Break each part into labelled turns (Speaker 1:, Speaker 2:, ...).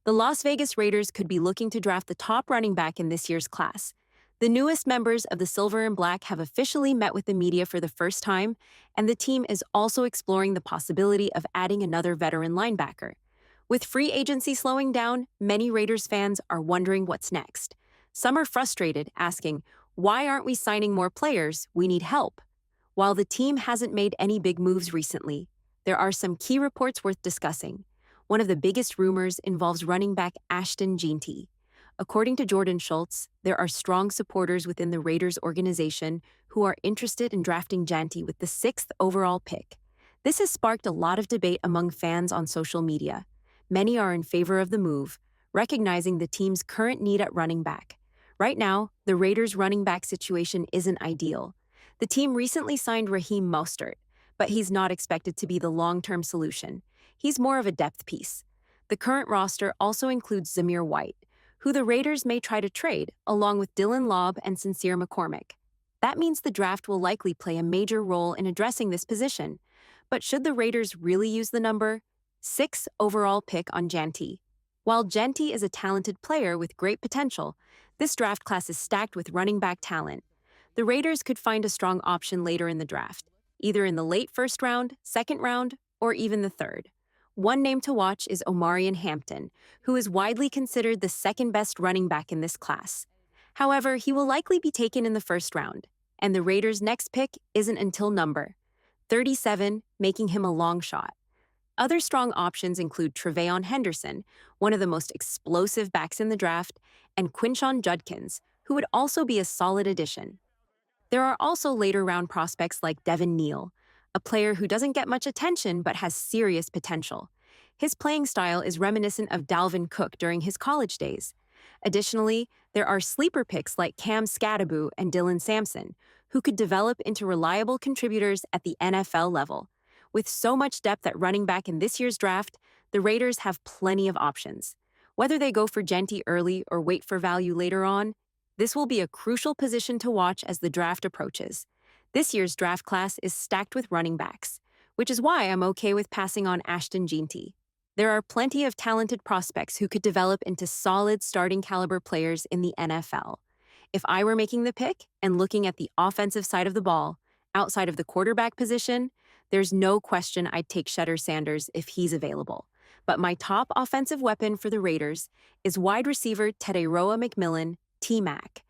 Speaker 1: The Las Vegas Raiders could be looking to draft the top running back in this year's class. The newest members of the Silver and Black have officially met with the media for the first time, and the team is also exploring the possibility of adding another veteran linebacker. With free agency slowing down, many Raiders fans are wondering what's next. Some are frustrated, asking, "Why aren't we signing more players? We need help." While the team hasn't made any big moves recently, there are some key reports worth discussing. One of the biggest rumors involves running back Ashton Jeanty. According to Jordan Schultz, there are strong supporters within the Raiders organization who are interested in drafting Jeanty with the sixth overall pick. This has sparked a lot of debate among fans on social media. Many are in favor of the move, recognizing the team's current need at running back. Right now, the Raiders' running back situation isn't ideal. The team recently signed Raheem Mostert, but he's not expected to be the long-term solution. He's more of a depth piece. The current roster also includes Zamir White, who the Raiders may try to trade, along with Dylan Laub and Sincere McCormick. That means the draft will likely play a major role in addressing this position. But should the Raiders really use the number 6 overall pick on Jeanty? While Jeanty is a talented player with great potential, this draft class is stacked with running back talent. The Raiders could find a strong option later in the draft, either in the late first round, second round, or even the third. One name to watch is Omarion Hampton, who is widely considered the second-best running back in this class. However, he will likely be taken in the first round, and the Raiders' next pick isn't until number 37, making him a long shot. Other strong options include Tre'Veyon Henderson, one of the most explosive backs in the draft, and Quinshon Judkins, who would also be a solid addition. There are also later-round prospects like Devin Neal, a player who doesn't get much attention but has serious potential. His playing style is reminiscent of Dalvin Cook during his college days. Additionally, there are sleeper picks like Cam Skattebo and Dylan Sampson, who could develop into reliable contributors at the NFL level. With so much depth at running back in this year's draft, the Raiders have plenty of options. Whether they go for Jeanty early or wait for value later on, this will be a crucial position to watch as the draft approaches. This year's draft class is stacked with running backs, which is why I'm okay with passing on Ashton Jeanty. There are plenty of talented prospects who could develop into solid starting caliber players in the NFL. If I were making the pick and looking at the offensive side of the ball, outside of the quarterback position, there's no question I'd take Shedeur Sanders if he's available. But my top offensive weapon for the Raiders is wide receiver Tetairoa McMillan, T-Mac.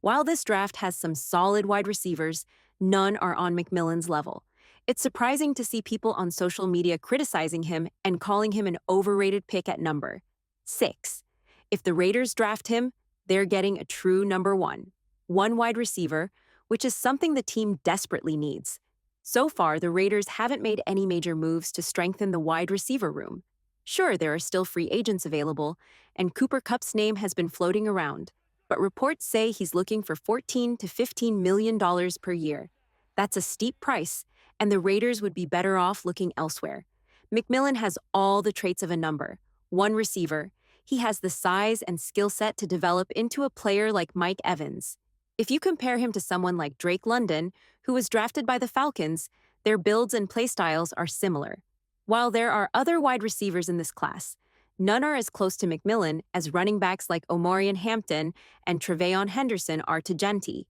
Speaker 1: While this draft has some solid wide receivers, none are on McMillan's level. It's surprising to see people on social media criticizing him and calling him an overrated pick at number 6. If the Raiders draft him, they're getting a true number one wide receiver, which is something the team desperately needs. So far, the Raiders haven't made any major moves to strengthen the wide receiver room. Sure, there are still free agents available, and Cooper Kupp's name has been floating around, but reports say he's looking for $14 to $15 million per year. That's a steep price, and the Raiders would be better off looking elsewhere. McMillan has all the traits of a number one receiver. He has the size and skill set to develop into a player like Mike Evans. If you compare him to someone like Drake London, who was drafted by the Falcons, their builds and playstyles are similar. While there are other wide receivers in this class, none are as close to McMillan as running backs like Omarion Hampton and Tre'Veyon Henderson are to Jeanty.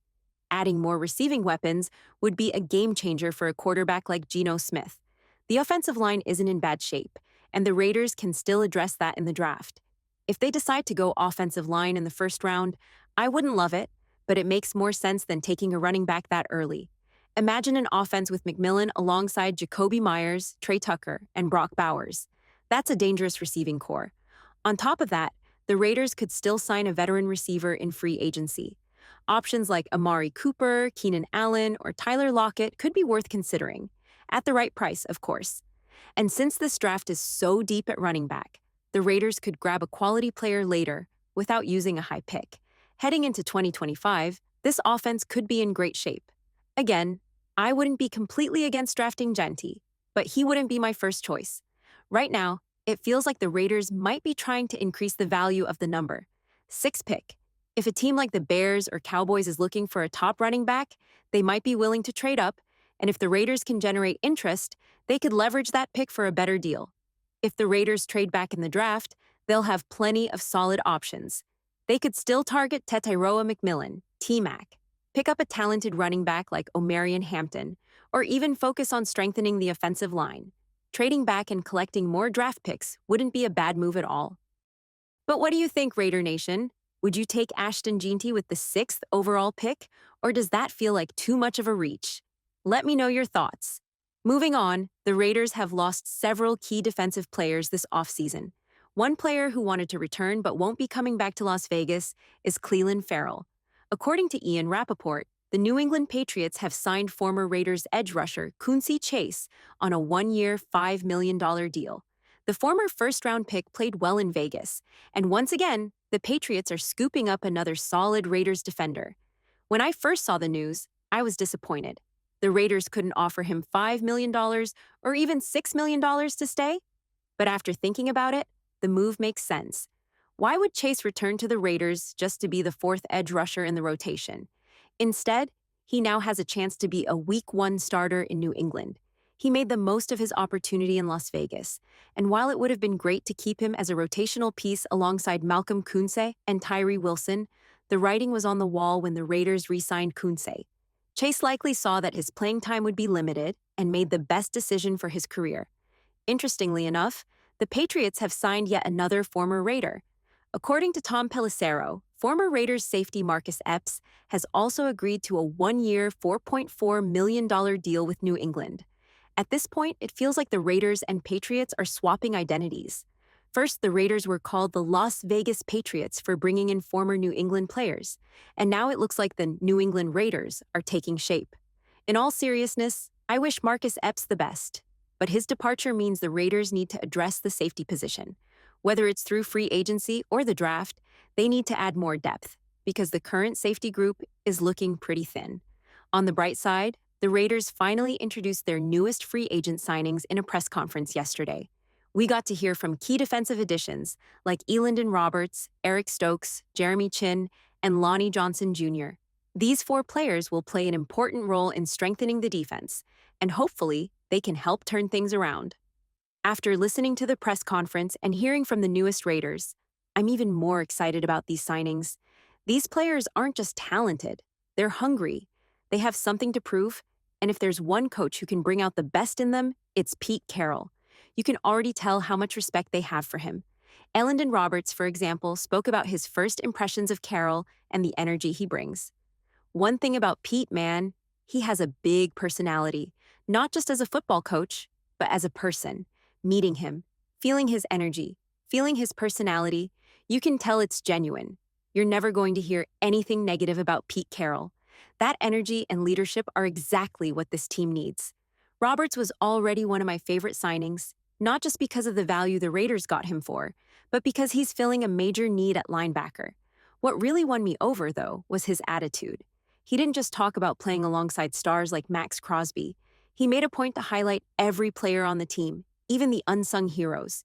Speaker 1: Adding more receiving weapons would be a game changer for a quarterback like Geno Smith. The offensive line isn't in bad shape, and the Raiders can still address that in the draft. If they decide to go offensive line in the first round, I wouldn't love it, but it makes more sense than taking a running back that early. Imagine an offense with McMillan alongside Jacoby Myers, Trey Tucker, and Brock Bowers. That's a dangerous receiving core. On top of that, the Raiders could still sign a veteran receiver in free agency. Options like Amari Cooper, Keenan Allen, or Tyler Lockett could be worth considering. At the right price, of course. And since this draft is so deep at running back, the Raiders could grab a quality player later without using a high pick. Heading into 2025, this offense could be in great shape. Again, I wouldn't be completely against drafting Jeanty, but he wouldn't be my first choice. Right now, it feels like the Raiders might be trying to increase the value of the number 6 pick. If a team like the Bears or Cowboys is looking for a top running back, they might be willing to trade up, and if the Raiders can generate interest, they could leverage that pick for a better deal. If the Raiders trade back in the draft, they'll have plenty of solid options. They could still target tetairoa McMillan, T-Mac, pick up a talented running back like Omarion Hampton, or even focus on strengthening the offensive line. Trading back and collecting more draft picks wouldn't be a bad move at all. But what do you think, Raider Nation? Would you take Ashton Jeanty with the 6th overall pick, or does that feel like too much of a reach? Let me know your thoughts. Moving on, the Raiders have lost several key defensive players this offseason. One player who wanted to return but won't be coming back to Las Vegas is Clelin Ferrell. According to Ian Rappaport, the New England Patriots have signed former Raiders edge rusher Quincy Chase on a one-year, $5 million deal. The former first-round pick played well in Vegas, and once again, the Patriots are scooping up another solid Raiders defender. When I first saw the news, I was disappointed. The Raiders couldn't offer him $5 million or even $6 million to stay. But after thinking about it, the move makes sense. Why would Chase return to the Raiders just to be the 4th edge rusher in the rotation? Instead, he now has a chance to be a Week 1 starter in New England. He made the most of his opportunity in Las Vegas, and while it would have been great to keep him as a rotational piece alongside Malcolm Kunsey and Tyree Wilson, the writing was on the wall when the Raiders re-signed Kunsey. Chase likely saw that his playing time would be limited and made the best decision for his career. Interestingly enough, the Patriots have signed yet another former Raider. According to Tom Pelissero, former Raiders safety Marcus Epps has also agreed to a one-year, $4.4 million deal with New England. At this point, it feels like the Raiders and Patriots are swapping identities. First, the Raiders were called the Las Vegas Patriots for bringing in former New England players, and now it looks like the New England Raiders are taking shape. In all seriousness, I wish Marcus Epps the best, but his departure means the Raiders need to address the safety position. Whether it's through free agency or the draft, they need to add more depth, because the current safety group is looking pretty thin. On the bright side, the Raiders finally introduced their newest free agent signings in a press conference yesterday. We got to hear from key defensive additions like Elandon Roberts, Eric Stokes, Jeremy Chinn, and Lonnie Johnson Jr. These 4 players will play an important role in strengthening the defense, and hopefully, they can help turn things around. After listening to the press conference and hearing from the newest Raiders, I'm even more excited about these signings. These players aren't just talented, they're hungry. They have something to prove, and if there's one coach who can bring out the best in them, it's Pete Carroll. You can already tell how much respect they have for him. Elandon Roberts, for example, spoke about his first impressions of Carroll and the energy he brings. One thing about Pete, man, he has a big personality, not just as a football coach, but as a person. Meeting him, feeling his energy, feeling his personality, you can tell it's genuine. You're never going to hear anything negative about Pete Carroll. That energy and leadership are exactly what this team needs. Roberts was already one of my favorite signings, not just because of the value the Raiders got him for, but because he's filling a major need at linebacker. What really won me over, though, was his attitude. He didn't just talk about playing alongside stars like Max Crosby. He made a point to highlight every player on the team, even the unsung heroes.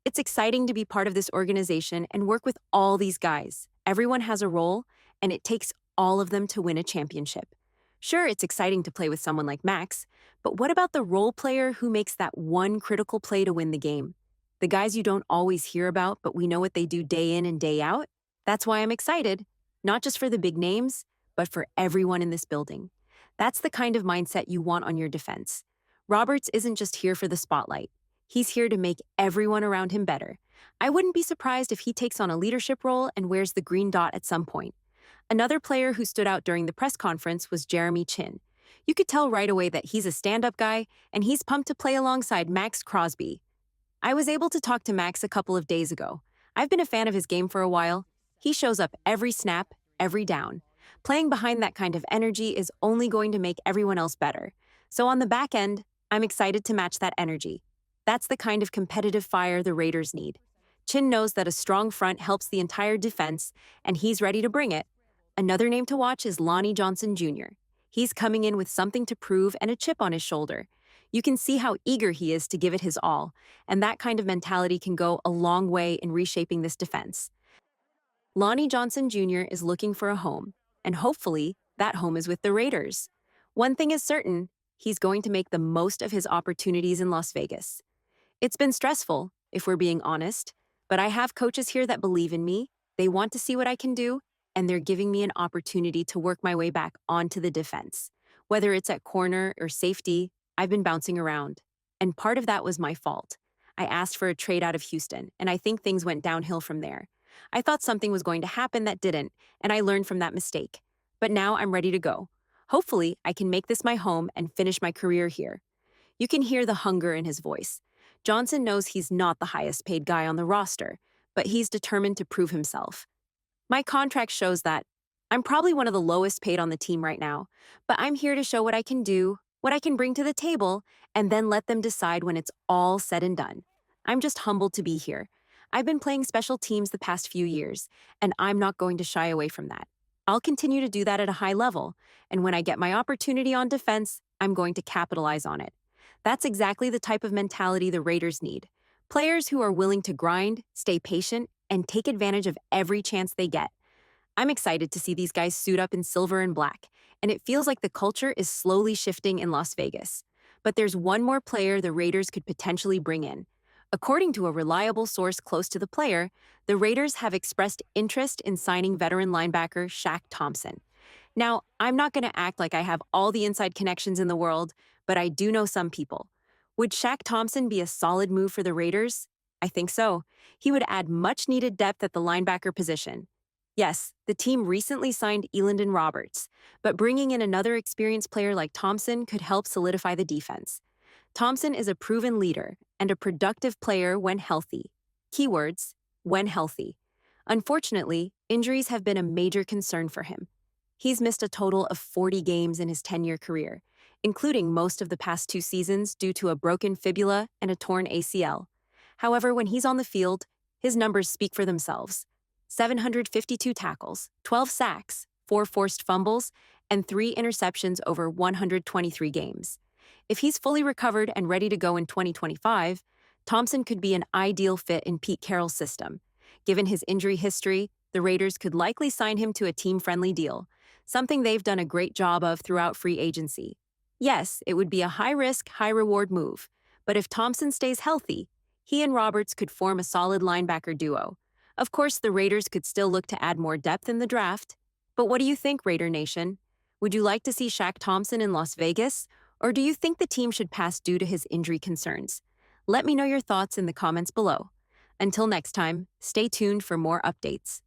Speaker 1: It's exciting to be part of this organization and work with all these guys. Everyone has a role, and it takes all of them to win a championship. Sure, it's exciting to play with someone like Max, but what about the role player who makes that one critical play to win the game? The guys you don't always hear about, but we know what they do day in and day out? That's why I'm excited, not just for the big names, but for everyone in this building. That's the kind of mindset you want on your defense. Roberts isn't just here for the spotlight. He's here to make everyone around him better. I wouldn't be surprised if he takes on a leadership role and wears the green dot at some point. Another player who stood out during the press conference was Jeremy Chinn. You could tell right away that he's a stand-up guy, and he's pumped to play alongside Max Crosby. I was able to talk to Max a couple of days ago. I've been a fan of his game for a while. He shows up every snap, every down. Playing behind that kind of energy is only going to make everyone else better. So on the back end, I'm excited to match that energy. That's the kind of competitive fire the Raiders need. Chinn knows that a strong front helps the entire defense, and he's ready to bring it. Another name to watch is Lonnie Johnson Jr. He's coming in with something to prove and a chip on his shoulder. You can see how eager he is to give it his all, and that kind of mentality can go a long way in reshaping this defense. Lonnie Johnson Jr. is looking for a home, and hopefully, that home is with the Raiders. One thing is certain, he's going to make the most of his opportunities in Las Vegas. It's been stressful, if we're being honest. But I have coaches here that believe in me, they want to see what I can do, and they're giving me an opportunity to work my way back onto the defense. Whether it's at corner or safety, I've been bouncing around. And part of that was my fault. I asked for a trade out of Houston, and I think things went downhill from there. I thought something was going to happen that didn't, and I learned from that mistake. But now I'm ready to go. Hopefully, I can make this my home and finish my career here. You can hear the hunger in his voice. Johnson knows he's not the highest paid guy on the roster, but he's determined to prove himself. My contract shows that. I'm probably one of the lowest paid on the team right now, but I'm here to show what I can do, what I can bring to the table, and then let them decide when it's all said and done. I'm just humbled to be here. I've been playing special teams the past few years, and I'm not going to shy away from that. I'll continue to do that at a high level, and when I get my opportunity on defense, I'm going to capitalize on it. That's exactly the type of mentality the Raiders need. Players who are willing to grind, stay patient, and take advantage of every chance they get. I'm excited to see these guys suit up in silver and black, and it feels like the culture is slowly shifting in Las Vegas. But there's one more player the Raiders could potentially bring in. According to a reliable source close to the player, the Raiders have expressed interest in signing veteran linebacker Shaq Thompson. Now, I'm not going to act like I have all the inside connections in the world, but I do know some people. Would Shaq Thompson be a solid move for the Raiders? I think so. He would add much-needed depth at the linebacker position. Yes, the team recently signed Elandon Roberts, but bringing in another experienced player like Thompson could help solidify the defense. Thompson is a proven leader and a productive player when healthy. Keywords, when healthy. Unfortunately, injuries have been a major concern for him. He's missed a total of 40 games in his 10-year career, including most of the past 2 seasons due to a broken fibula and a torn ACL. However, when he's on the field, his numbers speak for themselves. 752 tackles, 12 sacks, 4 forced fumbles, and 3 interceptions over 123 games. If he's fully recovered and ready to go in 2025, Thompson could be an ideal fit in Pete Carroll's system. Given his injury history, the Raiders could likely sign him to a team-friendly deal, something they've done a great job of throughout free agency. Yes, it would be a high-risk, high-reward move, but if Thompson stays healthy, he and Roberts could form a solid linebacker duo. Of course, the Raiders could still look to add more depth in the draft. But what do you think, Raider Nation? Would you like to see Shaq Thompson in Las Vegas, or do you think the team should pass due to his injury concerns? Let me know your thoughts in the comments below. Until next time, stay tuned for more updates.